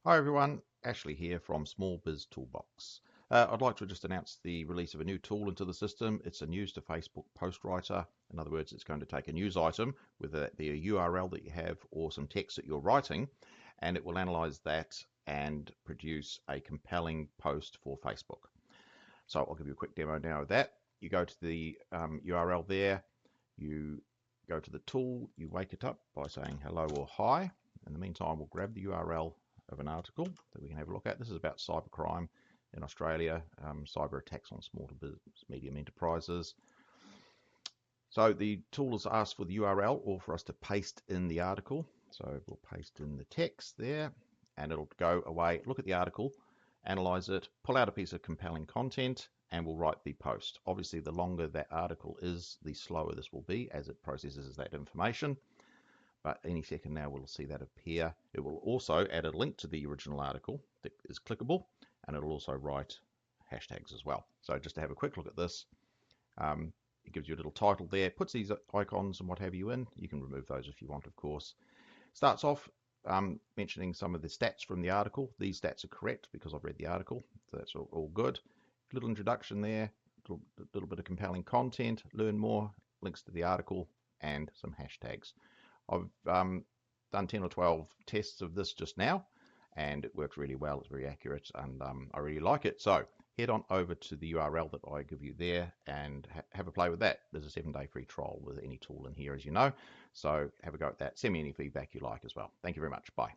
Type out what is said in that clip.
Hi everyone, Ashley here from SmallBizToolbox. I'd like to just announce the release of a new tool into the system. It's a news to Facebook post writer. In other words, it's going to take a news item, whether that be a URL that you have or some text that you're writing, and it will analyze that and produce a compelling post for Facebook. So I'll give you a quick demo now of that. You go to the URL there, you go to the tool, you wake it up by saying hello or hi. In the meantime, we'll grab the URL of an article that we can have a look at. This is about cybercrime in Australia, cyber attacks on small to medium enterprises. So the tool has asked for the URL or for us to paste in the article. So we'll paste in the text there and it'll go away, look at the article, analyze it, pull out a piece of compelling content, and we'll write the post. Obviously, the longer that article is, the slower this will be as it processes that information. But any second now we'll see that appear. It will also add a link to the original article that is clickable, and it'll also write hashtags as well. So just to have a quick look at this, it gives you a little title there, puts these icons and what have you in. You can remove those if you want, of course. Starts off mentioning some of the stats from the article. These stats are correct because I've read the article, so that's all good. Little introduction there, a little bit of compelling content, learn more, links to the article, and some hashtags. I've done 10 or 12 tests of this just now, and it works really well. It's very accurate, and I really like it. So head on over to the URL that I give you there and have a play with that. There's a 7-day free trial with any tool in here, as you know. So have a go at that. Send me any feedback you like as well. Thank you very much. Bye.